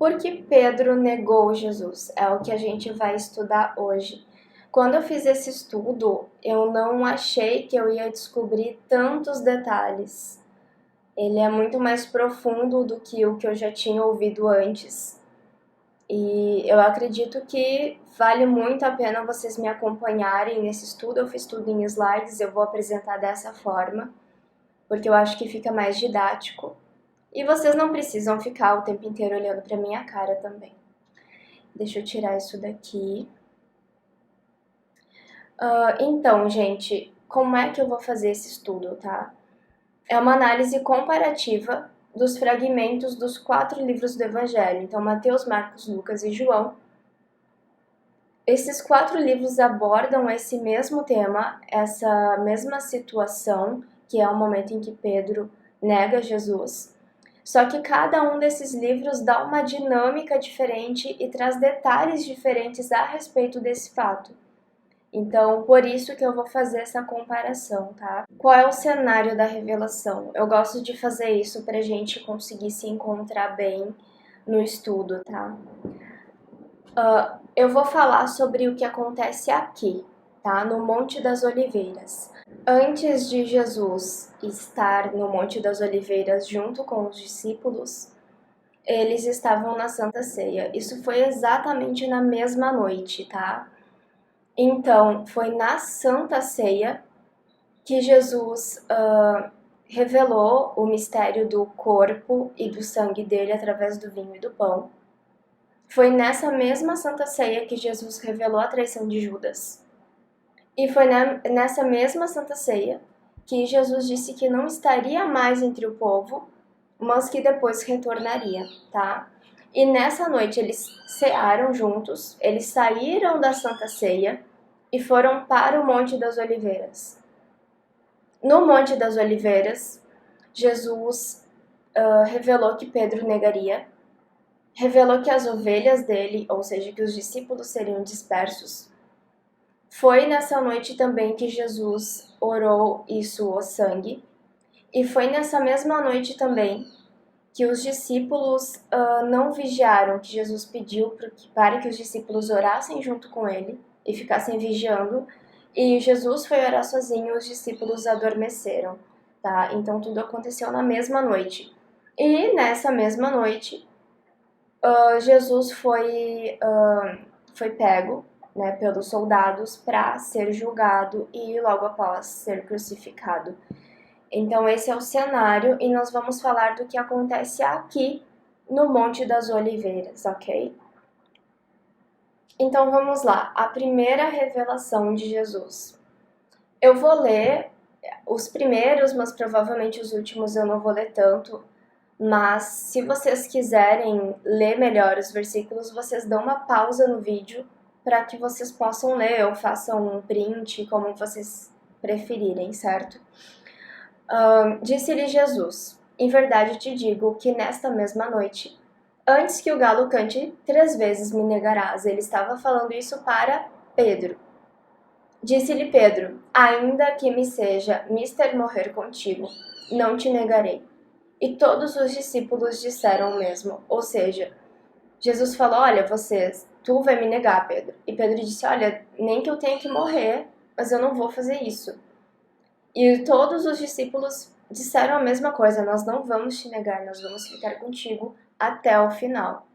Por que Pedro negou Jesus? É o que a gente vai estudar hoje. Quando eu fiz esse estudo, eu não achei que eu ia descobrir tantos detalhes. Ele é muito mais profundo do que o que eu já tinha ouvido antes. E eu acredito que vale muito a pena vocês me acompanharem nesse estudo. Eu fiz tudo em slides, eu vou apresentar dessa forma, porque eu acho que fica mais didático. E vocês não precisam ficar o tempo inteiro olhando para minha cara também. Deixa eu tirar isso daqui. Então, gente, como é que eu vou fazer esse estudo, tá? É uma análise comparativa dos fragmentos dos 4 livros do Evangelho. Então, Mateus, Marcos, Lucas e João. Esses 4 livros abordam esse mesmo tema, essa mesma situação, que é o momento em que Pedro nega Jesus. Só que cada um desses livros dá uma dinâmica diferente e traz detalhes diferentes a respeito desse fato. Então, por isso que eu vou fazer essa comparação, tá? Qual é o cenário da revelação? Eu gosto de fazer isso pra gente conseguir se encontrar bem no estudo, tá? Eu vou falar sobre o que acontece aqui, tá? No Monte das Oliveiras. Antes de Jesus estar no Monte das Oliveiras junto com os discípulos, eles estavam na Santa Ceia. Isso foi exatamente na mesma noite, tá? Então, foi na Santa Ceia que Jesus revelou o mistério do corpo e do sangue dele através do vinho e do pão. Foi nessa mesma Santa Ceia que Jesus revelou a traição de Judas. E foi nessa mesma Santa Ceia que Jesus disse que não estaria mais entre o povo, mas que depois retornaria, tá? E nessa noite eles cearam juntos, eles saíram da Santa Ceia e foram para o Monte das Oliveiras. No Monte das Oliveiras, Jesus revelou que Pedro negaria, revelou que as ovelhas dele, ou seja, que os discípulos seriam dispersos. Foi nessa noite também que Jesus orou e suou sangue. E foi nessa mesma noite também que os discípulos não vigiaram, que Jesus pediu para que os discípulos orassem junto com ele e ficassem vigiando. E Jesus foi orar sozinho e os discípulos adormeceram, tá? Então tudo aconteceu na mesma noite. E nessa mesma noite, Jesus foi pego, né, pelos soldados para ser julgado e logo após ser crucificado. Então esse é o cenário e nós vamos falar do que acontece aqui no Monte das Oliveiras, ok? Então vamos lá, a primeira revelação de Jesus. Eu vou ler os primeiros, mas provavelmente os últimos eu não vou ler tanto. Mas se vocês quiserem ler melhor os versículos, vocês dão uma pausa no vídeo para que vocês possam ler ou façam um print, como vocês preferirem, certo? Disse-lhe Jesus: em verdade te digo que nesta mesma noite, antes que o galo cante 3 vezes me negarás. Ele estava falando isso para Pedro. Disse-lhe Pedro: ainda que me seja mister morrer contigo, não te negarei. E todos os discípulos disseram o mesmo. Ou seja, Jesus falou: olha, tu vai me negar, Pedro. E Pedro disse: olha, nem que eu tenha que morrer, mas eu não vou fazer isso. E todos os discípulos disseram a mesma coisa: nós não vamos te negar, nós vamos ficar contigo até o final.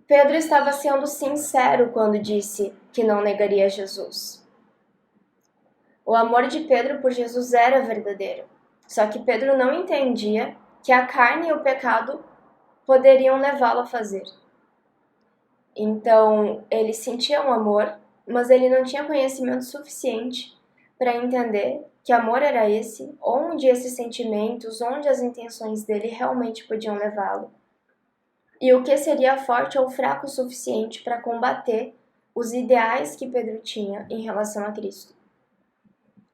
Pedro estava sendo sincero quando disse que não negaria Jesus. O amor de Pedro por Jesus era verdadeiro. Só que Pedro não entendia que a carne e o pecado poderiam levá-lo a fazer. Então, ele sentia um amor, mas ele não tinha conhecimento suficiente para entender que amor era esse, onde esses sentimentos, onde as intenções dele realmente podiam levá-lo. E o que seria forte ou fraco o suficiente para combater os ideais que Pedro tinha em relação a Cristo.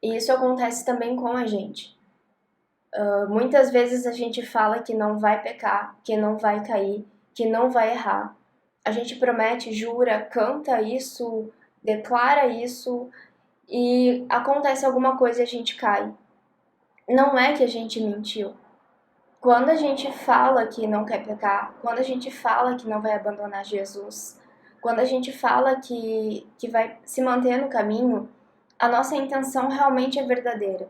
E isso acontece também com a gente. Muitas vezes a gente fala que não vai pecar, que não vai cair, que não vai errar. A gente promete, jura, canta isso, declara isso e acontece alguma coisa e a gente cai. Não é que a gente mentiu. Quando a gente fala que não quer pecar, quando a gente fala que não vai abandonar Jesus, quando a gente fala que vai se manter no caminho, a nossa intenção realmente é verdadeira.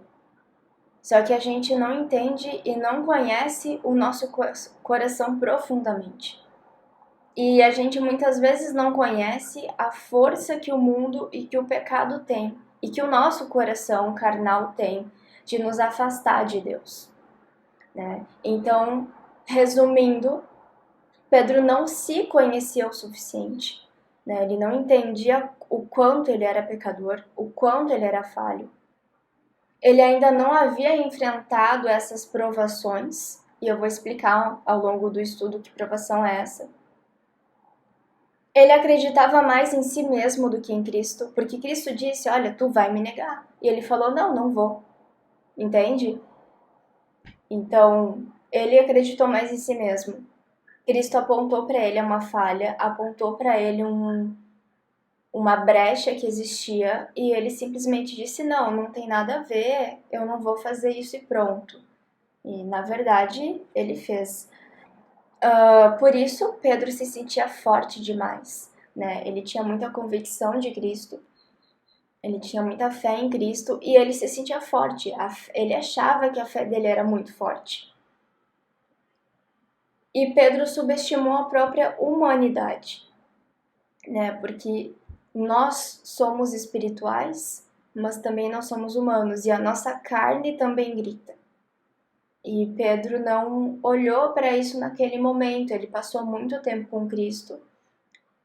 Só que a gente não entende e não conhece o nosso coração profundamente. E a gente muitas vezes não conhece a força que o mundo e que o pecado tem, e que o nosso coração carnal tem de nos afastar de Deus, né? Então, resumindo, Pedro não se conhecia o suficiente, né? Ele não entendia o quanto ele era pecador, o quanto ele era falho. Ele ainda não havia enfrentado essas provações, e eu vou explicar ao longo do estudo que provação é essa. Ele acreditava mais em si mesmo do que em Cristo, porque Cristo disse, olha, tu vai me negar. E ele falou, não, não vou. Entende? Então, ele acreditou mais em si mesmo. Cristo apontou para ele uma falha, apontou para ele uma brecha que existia, e ele simplesmente disse, não, não tem nada a ver, eu não vou fazer isso e pronto. E, na verdade, ele fez. Por isso, Pedro se sentia forte demais, né? Ele tinha muita convicção de Cristo, ele tinha muita fé em Cristo e ele se sentia forte. Ele achava que a fé dele era muito forte. E Pedro subestimou a própria humanidade, né? Porque nós somos espirituais, mas também nós somos humanos e a nossa carne também grita. E Pedro não olhou para isso naquele momento, ele passou muito tempo com Cristo,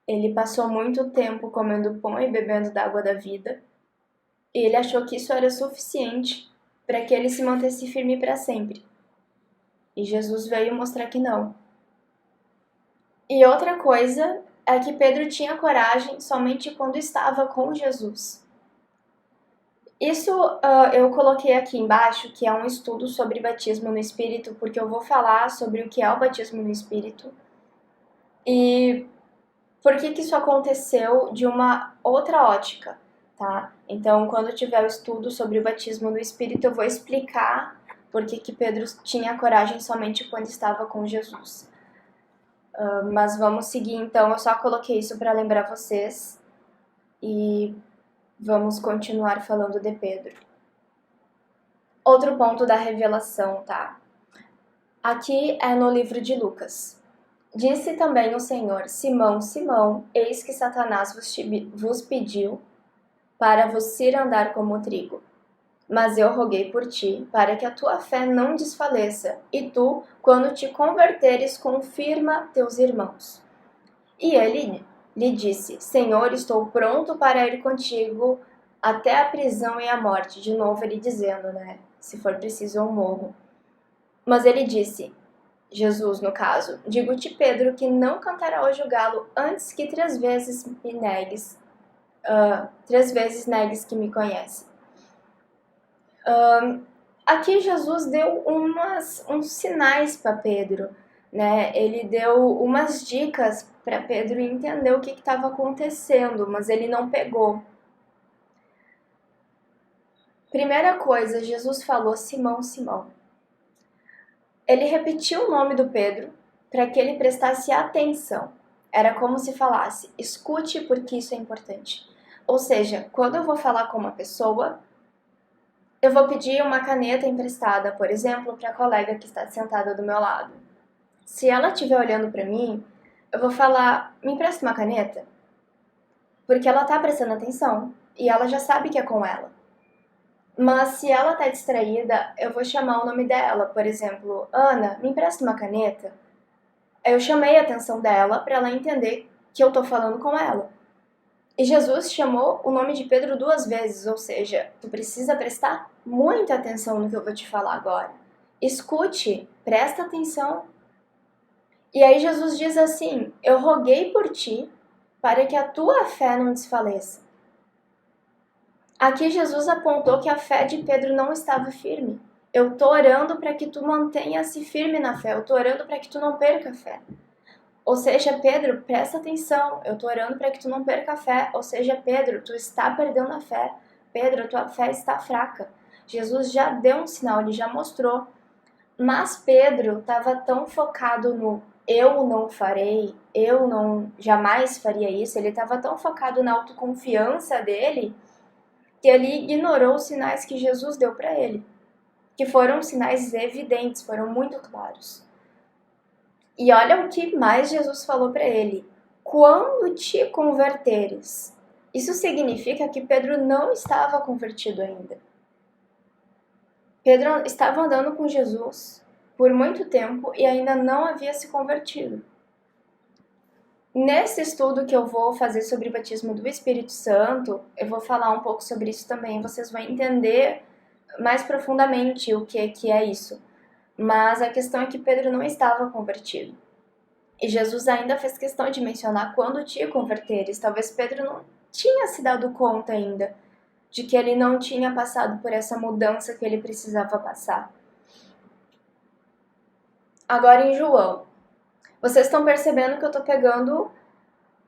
ele passou muito tempo comendo pão e bebendo da água da vida, e ele achou que isso era suficiente para que ele se mantesse firme para sempre. E Jesus veio mostrar que não. E outra coisa é que Pedro tinha coragem somente quando estava com Jesus. Isso eu coloquei aqui embaixo, que é um estudo sobre batismo no Espírito, porque eu vou falar sobre o que é o batismo no Espírito e por que isso aconteceu de uma outra ótica, tá? Então, quando tiver o estudo sobre o batismo no Espírito, eu vou explicar por que Pedro tinha coragem somente quando estava com Jesus. Mas vamos seguir, então, eu só coloquei isso para lembrar vocês e vamos continuar falando de Pedro. Outro ponto da revelação, tá? Aqui é no livro de Lucas. Disse também o Senhor, Simão, Simão, eis que Satanás vos pediu para vos ir andar como trigo. Mas eu roguei por ti, para que a tua fé não desfaleça, e tu, quando te converteres, confirma teus irmãos. E ele lhe disse, Senhor, estou pronto para ir contigo até a prisão e a morte. De novo ele dizendo, né? Se for preciso, eu morro. Mas ele disse, Jesus no caso, digo-te, Pedro, que não cantará hoje o galo antes que 3 vezes me negues, 3 vezes negues que me conhece. Aqui Jesus deu uns sinais para Pedro, né? Ele deu umas dicas para Pedro entender o que estava acontecendo, mas ele não pegou. Primeira coisa, Jesus falou Simão, Simão. Ele repetiu o nome do Pedro para que ele prestasse atenção. Era como se falasse, escute porque isso é importante. Ou seja, quando eu vou falar com uma pessoa, eu vou pedir uma caneta emprestada, por exemplo, para a colega que está sentada do meu lado. Se ela estiver olhando para mim, eu vou falar, me empresta uma caneta? Porque ela está prestando atenção e ela já sabe que é com ela. Mas se ela está distraída, eu vou chamar o nome dela, por exemplo, Ana, me empresta uma caneta? Eu chamei a atenção dela para ela entender que eu estou falando com ela. E Jesus chamou o nome de Pedro 2 vezes, ou seja, tu precisa prestar muita atenção no que eu vou te falar agora. Escute, presta atenção. E aí Jesus diz assim, eu roguei por ti para que a tua fé não desfaleça. Aqui Jesus apontou que a fé de Pedro não estava firme. Eu tô orando para que tu mantenha-se firme na fé, eu tô orando para que tu não perca a fé. Ou seja, Pedro, presta atenção, eu tô orando para que tu não perca a fé. Ou seja, Pedro, tu está perdendo a fé. Pedro, tua fé está fraca. Jesus já deu um sinal, ele já mostrou. Mas Pedro estava tão focado no eu não farei, eu não jamais faria isso, ele estava tão focado na autoconfiança dele que ele ignorou os sinais que Jesus deu para ele, que foram sinais evidentes, foram muito claros. E olha o que mais Jesus falou para ele: quando te converteres. Isso significa que Pedro não estava convertido ainda. Pedro estava andando com Jesus por muito tempo e ainda não havia se convertido. Nesse estudo que eu vou fazer sobre o batismo do Espírito Santo, eu vou falar um pouco sobre isso também. Vocês vão entender mais profundamente o que é isso. Mas a questão é que Pedro não estava convertido. E Jesus ainda fez questão de mencionar quando te converteres. Talvez Pedro não tinha se dado conta ainda de que ele não tinha passado por essa mudança que ele precisava passar. Agora em João. Vocês estão percebendo que eu estou pegando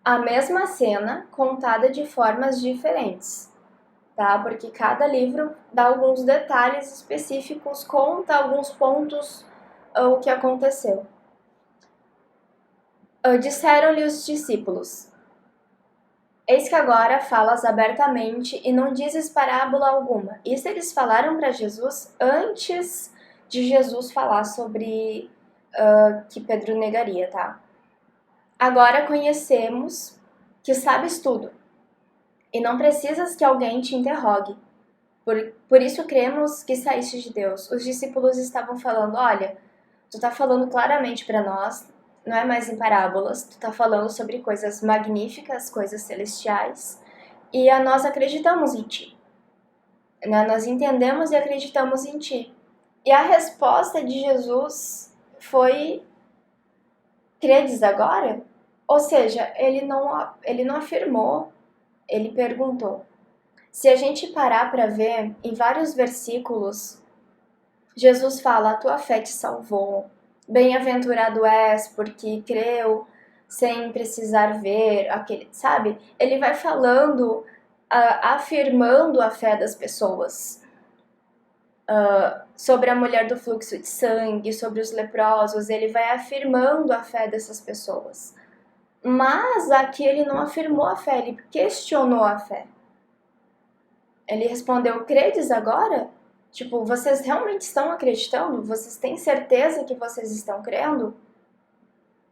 a mesma cena contada de formas diferentes, tá? Porque cada livro dá alguns detalhes específicos, conta alguns pontos o que aconteceu. Disseram-lhe os discípulos: eis que agora falas abertamente e não dizes parábola alguma. Isso eles falaram para Jesus antes de Jesus falar sobre que Pedro negaria, tá? Agora conhecemos que sabes tudo e não precisas que alguém te interrogue. Por isso cremos que saíste de Deus. Os discípulos estavam falando: olha, tu tá falando claramente para nós, não é mais em parábolas, tu tá falando sobre coisas magníficas, coisas celestiais, e nós acreditamos em ti. Nós entendemos e acreditamos em ti. E a resposta de Jesus foi: credes agora? Ou seja, ele não afirmou, ele perguntou. Se a gente parar para ver, em vários versículos, Jesus fala: a tua fé te salvou. Bem-aventurado és porque creu sem precisar ver, sabe? Ele vai falando, afirmando a fé das pessoas. Sobre a mulher do fluxo de sangue, sobre os leprosos, ele vai afirmando a fé dessas pessoas. Mas aqui ele não afirmou a fé, ele questionou a fé. Ele respondeu: credes agora? Tipo, vocês realmente estão acreditando? Vocês têm certeza que vocês estão crendo?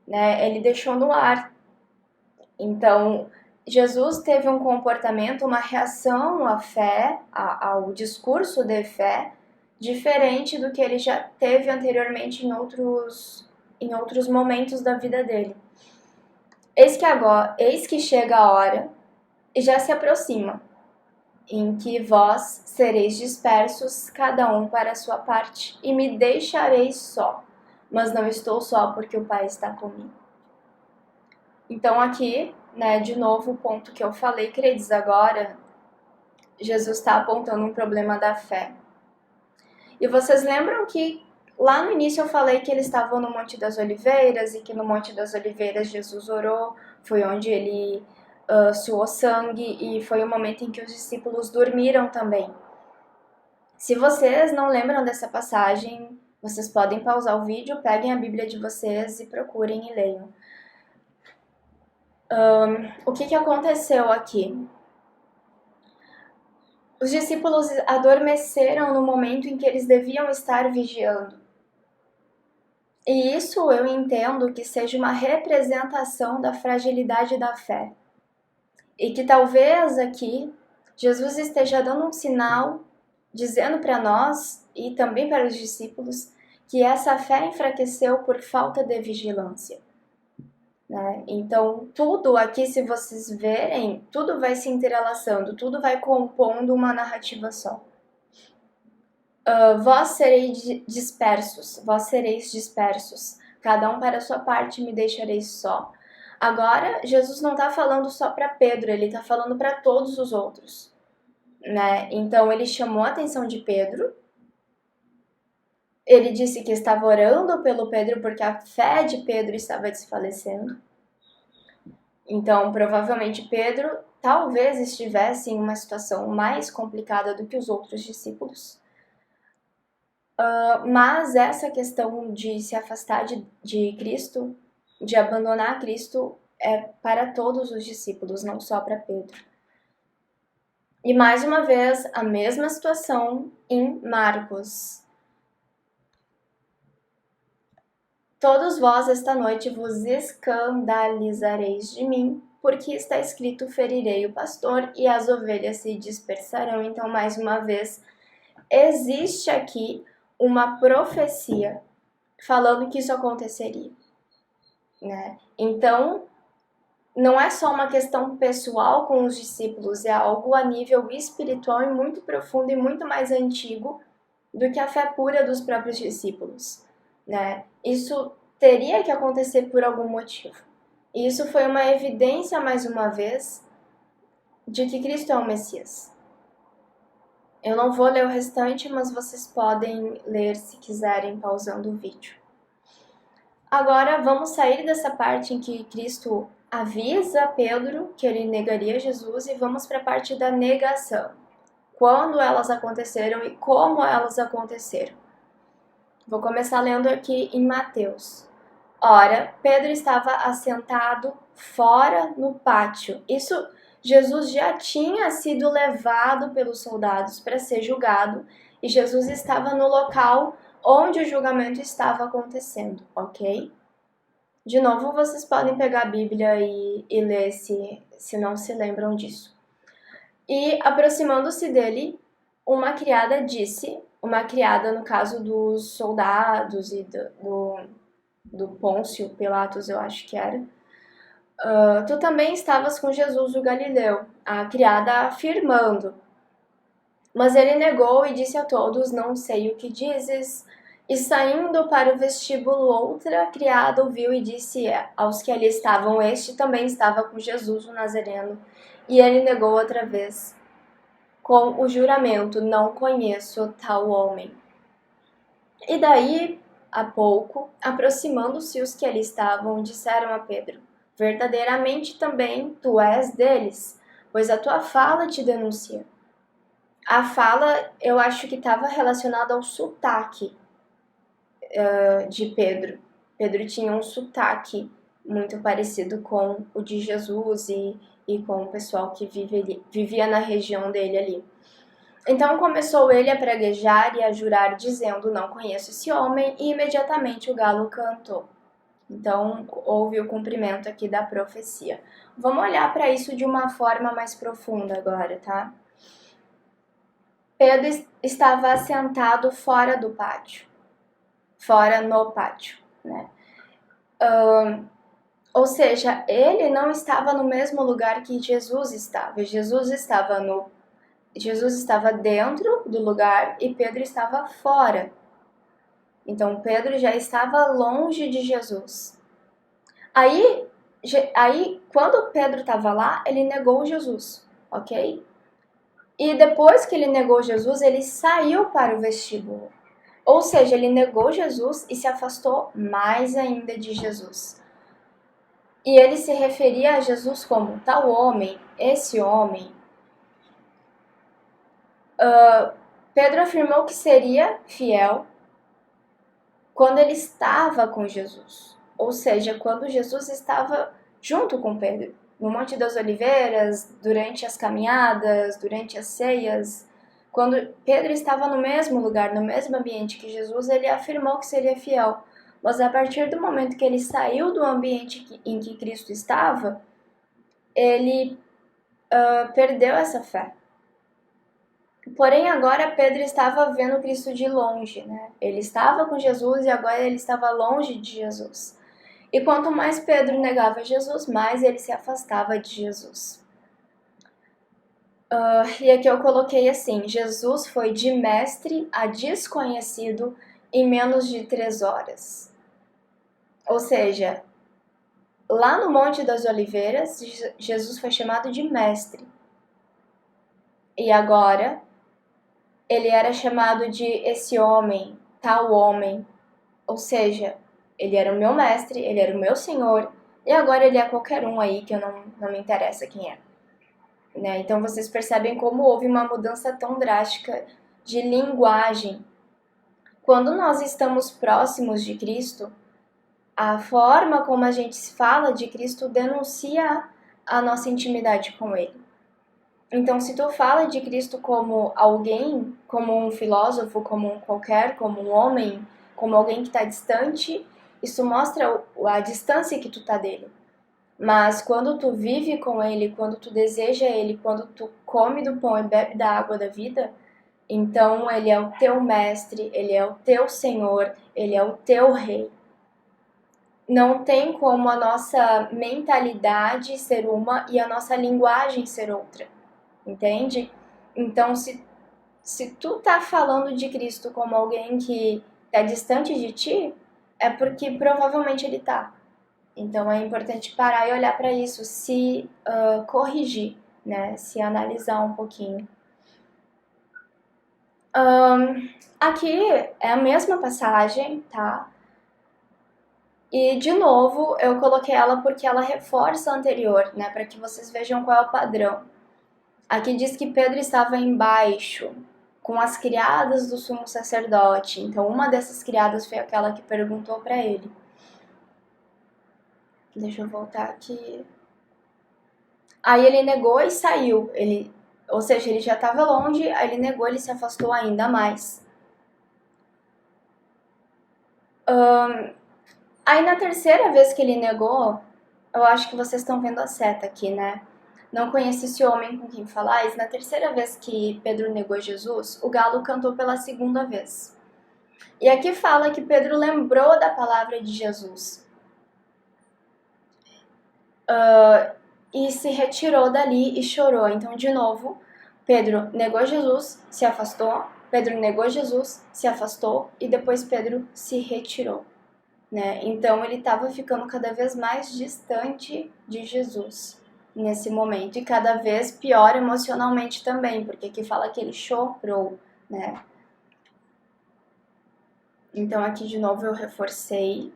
Né? Ele deixou no ar. Então, Jesus teve um comportamento, uma reação à fé, ao discurso de fé, diferente do que ele já teve anteriormente em outros momentos da vida dele. Eis que chega a hora e já se aproxima, em que vós sereis dispersos, cada um para a sua parte, e me deixareis só, mas não estou só porque o Pai está comigo. Então aqui, né, de novo o ponto que eu falei, credes agora, Jesus está apontando um problema da fé. E vocês lembram que lá no início eu falei que eles estavam no Monte das Oliveiras e que no Monte das Oliveiras Jesus orou, foi onde ele suou sangue e foi o momento em que os discípulos dormiram também. Se vocês não lembram dessa passagem, vocês podem pausar o vídeo, peguem a Bíblia de vocês e procurem e leiam. O que aconteceu aqui? Os discípulos adormeceram no momento em que eles deviam estar vigiando. E isso eu entendo que seja uma representação da fragilidade da fé. E que talvez aqui Jesus esteja dando um sinal, dizendo para nós e também para os discípulos que essa fé enfraqueceu por falta de vigilância. Né? Então, tudo aqui, se vocês verem, tudo vai se entrelaçando, tudo vai compondo uma narrativa só. Vós sereis dispersos, cada um para a sua parte, me deixareis só. Agora, Jesus não está falando só para Pedro, ele está falando para todos os outros. Né? Então, ele chamou a atenção de Pedro. Ele disse que estava orando pelo Pedro porque a fé de Pedro estava desfalecendo. Então, provavelmente Pedro talvez estivesse em uma situação mais complicada do que os outros discípulos. Mas essa questão de se afastar de Cristo, de abandonar Cristo, é para todos os discípulos, não só para Pedro. E mais uma vez, a mesma situação em Marcos. Todos vós esta noite vos escandalizareis de mim, porque está escrito: ferirei o pastor e as ovelhas se dispersarão. Então, mais uma vez, existe aqui uma profecia falando que isso aconteceria, né? Então, não é só uma questão pessoal com os discípulos, é algo a nível espiritual e muito profundo e muito mais antigo do que a fé pura dos próprios discípulos, né? Isso teria que acontecer por algum motivo. E isso foi uma evidência, mais uma vez, de que Cristo é o Messias. Eu não vou ler o restante, mas vocês podem ler se quiserem, pausando o vídeo. Agora vamos sair dessa parte em que Cristo avisa Pedro que ele negaria Jesus e vamos para a parte da negação. Quando elas aconteceram e como elas aconteceram. Vou começar lendo aqui em Mateus. Ora, Pedro estava assentado fora no pátio. Isso, Jesus já tinha sido levado pelos soldados para ser julgado e Jesus estava no local onde o julgamento estava acontecendo, ok? De novo, vocês podem pegar a Bíblia e ler se não se lembram disso. E, aproximando-se dele, uma criada disse, uma criada no caso dos soldados e do Pôncio Pilatos, eu acho que era, tu também estavas com Jesus o Galileu, a criada afirmando. Mas ele negou e disse a todos: não sei o que dizes. E saindo para o vestíbulo, outra criada ouviu e disse aos que ali estavam: este também estava com Jesus o Nazareno. E ele negou outra vez, com o juramento: não conheço tal homem. E daí a pouco, aproximando-se os que ali estavam, disseram a Pedro: verdadeiramente também tu és deles, pois a tua fala te denuncia. A fala, eu acho que estava relacionada ao sotaque de Pedro. Pedro tinha um sotaque muito parecido com o de Jesus e com o pessoal que vivia na região dele ali. Então começou ele a praguejar e a jurar, dizendo: não conheço esse homem, e imediatamente o galo cantou. Então houve o cumprimento aqui da profecia. Vamos olhar para isso de uma forma mais profunda agora, tá? Pedro estava assentado fora do pátio, fora no pátio, né? Ou seja, ele não estava no mesmo lugar que Jesus estava. Jesus estava dentro do lugar e Pedro estava fora. Então Pedro já estava longe de Jesus. Aí quando Pedro estava lá, ele negou Jesus, ok? E depois que ele negou Jesus, ele saiu para o vestíbulo. Ou seja, ele negou Jesus e se afastou mais ainda de Jesus. E ele se referia a Jesus como tal homem, esse homem. Pedro afirmou que seria fiel quando ele estava com Jesus. Ou seja, quando Jesus estava junto com Pedro. No Monte das Oliveiras, durante as caminhadas, durante as ceias. Quando Pedro estava no mesmo lugar, no mesmo ambiente que Jesus, ele afirmou que seria fiel. Mas a partir do momento que ele saiu do ambiente em que Cristo estava, ele perdeu essa fé. Porém, agora Pedro estava vendo Cristo de longe, né? Ele estava com Jesus e agora ele estava longe de Jesus. E quanto mais Pedro negava Jesus, mais ele se afastava de Jesus. E aqui eu coloquei assim: Jesus foi de mestre a desconhecido em menos de 3 horas. Ou seja, lá no Monte das Oliveiras, Jesus foi chamado de mestre. E agora ele era chamado de esse homem, tal homem. Ou seja, ele era o meu mestre, ele era o meu senhor, e agora ele é qualquer um aí que eu não me interessa quem é. Né? Então vocês percebem como houve uma mudança tão drástica de linguagem. quando nós estamos próximos de Cristo, a forma como a gente fala de Cristo denuncia a nossa intimidade com Ele. Então, se tu fala de Cristo como alguém, como um filósofo, como um qualquer, como um homem, como alguém que está distante, isso mostra a distância que tu tá dele. Mas quando tu vive com Ele, quando tu deseja Ele, quando tu come do pão e bebe da água da vida, então Ele é o teu mestre, Ele é o teu Senhor, Ele é o teu Rei. Não tem como a nossa mentalidade ser uma e a nossa linguagem ser outra. Entende? Então, se tu tá falando de Cristo como alguém que tá distante de ti, é porque provavelmente ele tá. Então, é importante parar e olhar para isso, se corrigir, né? Se analisar um pouquinho. Aqui é a mesma passagem, tá? E, de novo, eu coloquei ela porque ela reforça a anterior, né? Para que vocês vejam qual é o padrão. Aqui diz que Pedro estava embaixo, com as criadas do sumo sacerdote. Então, uma dessas criadas foi aquela que perguntou para ele. Deixa eu voltar aqui. Aí ele negou e saiu. Ou seja, ele já estava longe, aí ele negou, ele se afastou ainda mais. Aí na terceira vez que ele negou, eu acho que vocês estão vendo a seta aqui, né? Não conhece esse homem com quem falais. Na terceira vez que Pedro negou Jesus, o galo cantou pela segunda vez. E aqui fala que Pedro lembrou da palavra de Jesus. E se retirou dali e chorou. Então, de novo, Pedro negou Jesus, se afastou. Pedro negou Jesus, se afastou. E depois Pedro se retirou. Né? Então, ele estava ficando cada vez mais distante de Jesus nesse momento, e cada vez pior emocionalmente também, porque aqui fala que ele chorou, né? Então aqui de novo eu reforcei,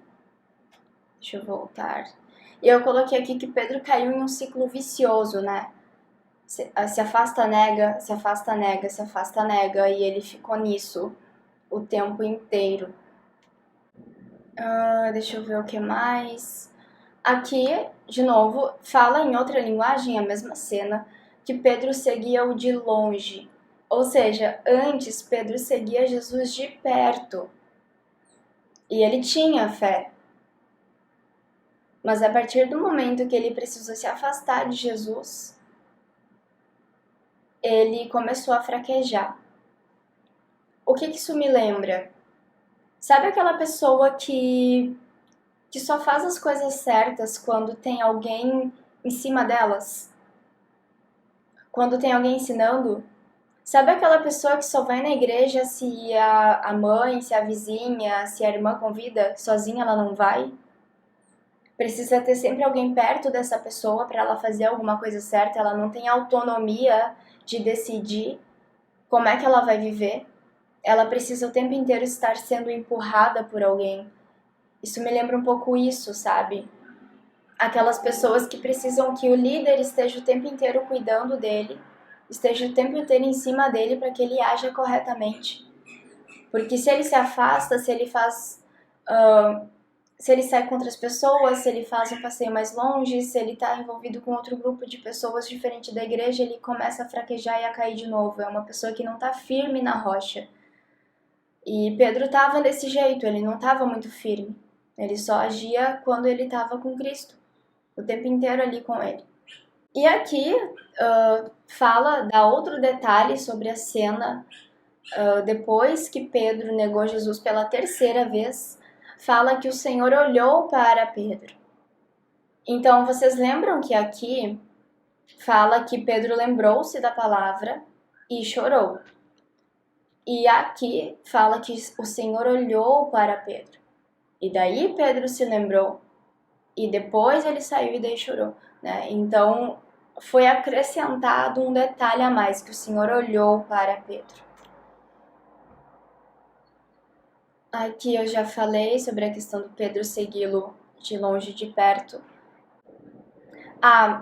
deixa eu voltar, e eu coloquei aqui que Pedro caiu em um ciclo vicioso, né? Se afasta, nega, se afasta, nega, se afasta, nega, e ele ficou nisso o tempo inteiro. Deixa eu ver o que mais. Aqui, de novo, fala em outra linguagem, a mesma cena, que Pedro seguia-o de longe. Ou seja, antes Pedro seguia Jesus de perto. E ele tinha fé. Mas a partir do momento que ele precisou se afastar de Jesus, ele começou a fraquejar. O que isso me lembra? Sabe aquela pessoa que só faz as coisas certas quando tem alguém em cima delas? Quando tem alguém ensinando? Sabe aquela pessoa que só vai na igreja se a mãe, se a vizinha, se a irmã convida? Sozinha ela não vai? Precisa ter sempre alguém perto dessa pessoa para ela fazer alguma coisa certa. Ela não tem autonomia de decidir como é que ela vai viver. Ela precisa o tempo inteiro estar sendo empurrada por alguém. Isso me lembra um pouco isso, sabe? Aquelas pessoas que precisam que o líder esteja o tempo inteiro cuidando dele, esteja o tempo inteiro em cima dele para que ele haja corretamente. Porque se ele se afasta, se ele se ele sai com outras pessoas, se ele faz um passeio mais longe, se ele está envolvido com outro grupo de pessoas diferente da igreja, ele começa a fraquejar e a cair de novo. É uma pessoa que não está firme na rocha. E Pedro estava desse jeito, ele não estava muito firme. Ele só agia quando ele estava com Cristo, o tempo inteiro ali com ele. E aqui dá outro detalhe sobre a cena. Depois que Pedro negou Jesus pela terceira vez, fala que o Senhor olhou para Pedro. Então, vocês lembram que aqui fala que Pedro lembrou-se da palavra e chorou. E aqui fala que o Senhor olhou para Pedro. E daí Pedro se lembrou. E depois ele saiu e daí chorou. Né? Então, foi acrescentado um detalhe a mais, que o Senhor olhou para Pedro. Aqui eu já falei sobre a questão do Pedro segui-lo de longe e de perto.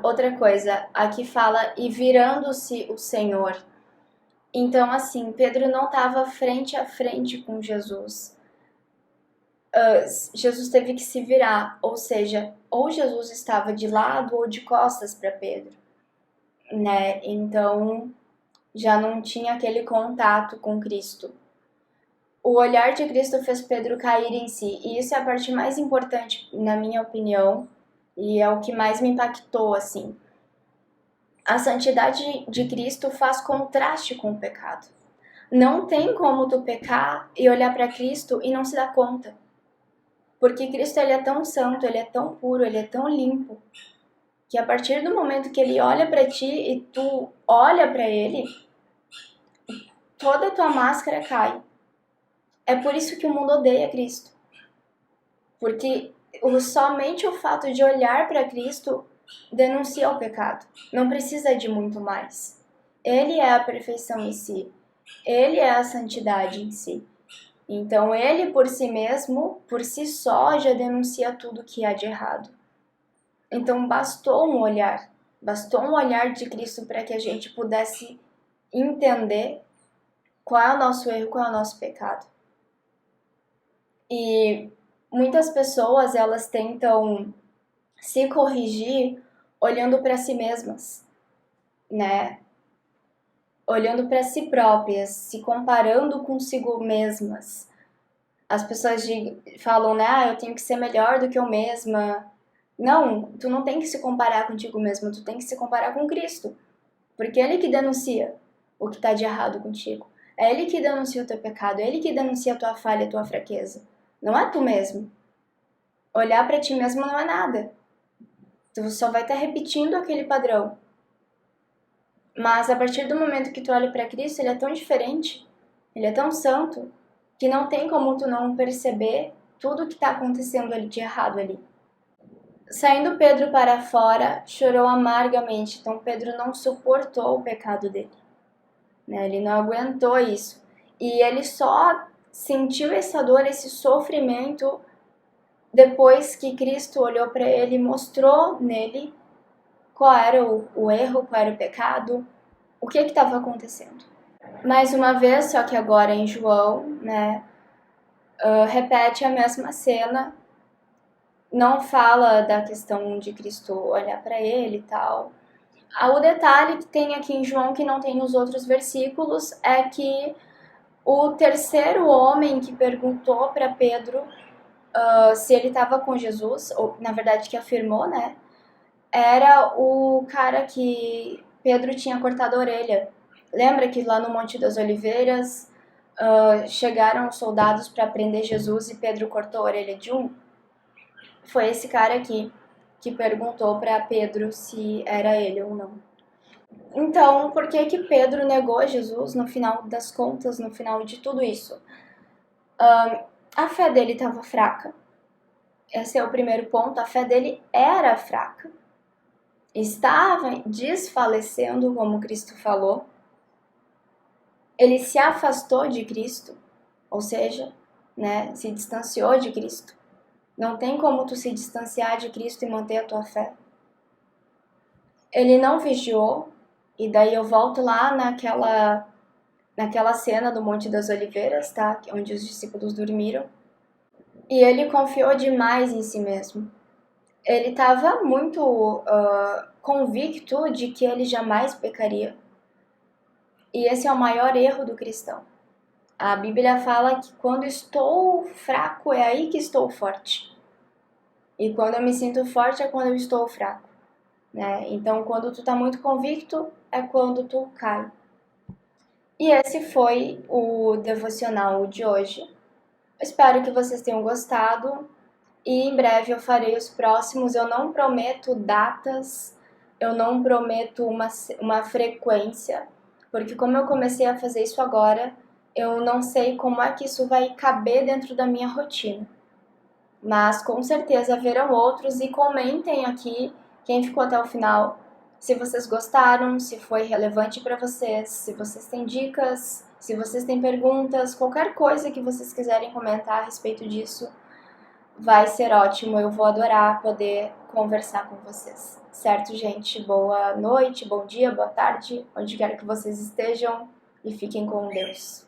Outra coisa, aqui fala, e virando-se o Senhor. Então, assim, Pedro não estava frente a frente com Jesus. Jesus teve que se virar, ou seja, ou Jesus estava de lado ou de costas para Pedro, né? Então, já não tinha aquele contato com Cristo. O olhar de Cristo fez Pedro cair em si, e isso é a parte mais importante, na minha opinião, e é o que mais me impactou, assim. A santidade de Cristo faz contraste com o pecado. Não tem como tu pecar e olhar para Cristo e não se dar conta. Porque Cristo ele é tão santo, ele é tão puro, ele é tão limpo, que a partir do momento que ele olha para ti e tu olha para ele, toda a tua máscara cai. É por isso que o mundo odeia Cristo. Porque somente o fato de olhar para Cristo denuncia o pecado. Não precisa de muito mais. Ele é a perfeição em si. Ele é a santidade em si. Então, ele por si mesmo, por si só, já denuncia tudo que há de errado. Então, bastou um olhar de Cristo para que a gente pudesse entender qual é o nosso erro, qual é o nosso pecado. E muitas pessoas, elas tentam se corrigir olhando para si mesmas, né? Olhando para si próprias, se comparando consigo mesmas. As pessoas falam, né? Eu tenho que ser melhor do que eu mesma. Não, tu não tem que se comparar contigo mesma, tu tem que se comparar com Cristo. Porque é Ele que denuncia o que está de errado contigo. É Ele que denuncia o teu pecado, é Ele que denuncia a tua falha, a tua fraqueza. Não é tu mesmo. Olhar para ti mesmo não é nada. Tu só vai estar repetindo aquele padrão. Mas a partir do momento que tu olha para Cristo, Ele é tão diferente, Ele é tão santo, que não tem como tu não perceber tudo o que está acontecendo ali de errado ali. Saindo Pedro para fora, chorou amargamente. Então Pedro não suportou o pecado dele, né? Ele não aguentou isso. E ele só sentiu essa dor, esse sofrimento, depois que Cristo olhou para ele e mostrou nele qual era o erro, qual era o pecado, o que estava acontecendo. Mais uma vez, só que agora em João, né, repete a mesma cena, não fala da questão de Cristo olhar para ele e tal. O detalhe que tem aqui em João, que não tem nos outros versículos, é que o terceiro homem que perguntou para Pedro se ele estava com Jesus, ou na verdade que afirmou, né, era o cara que Pedro tinha cortado a orelha. Lembra que lá no Monte das Oliveiras chegaram os soldados para prender Jesus e Pedro cortou a orelha de um? Foi esse cara aqui que perguntou para Pedro se era ele ou não. Então, por que que Pedro negou Jesus no final das contas, no final de tudo isso? A fé dele estava fraca. Esse é o primeiro ponto. A fé dele era fraca. Estava desfalecendo, como Cristo falou. Ele se afastou de Cristo, ou seja, né, se distanciou de Cristo. Não tem como tu se distanciar de Cristo e manter a tua fé. Ele não vigiou, e daí eu volto lá naquela cena do Monte das Oliveiras, tá? Onde os discípulos dormiram. E ele confiou demais em si mesmo. Ele estava muito convicto de que ele jamais pecaria. E esse é o maior erro do cristão. A Bíblia fala que quando estou fraco é aí que estou forte. E quando eu me sinto forte é quando eu estou fraco, né? Então, quando tu tá muito convicto é quando tu cai. E esse foi o devocional de hoje. Espero que vocês tenham gostado e em breve eu farei os próximos. Eu não prometo datas, eu não prometo uma frequência, porque como eu comecei a fazer isso agora, eu não sei como é que isso vai caber dentro da minha rotina. Mas com certeza haverão outros e comentem aqui quem ficou até o final, se vocês gostaram, se foi relevante para vocês, se vocês têm dicas, se vocês têm perguntas, qualquer coisa que vocês quiserem comentar a respeito disso, vai ser ótimo. Eu vou adorar poder conversar com vocês. Certo, gente? Boa noite, bom dia, boa tarde, onde quer que vocês estejam. e fiquem com Deus.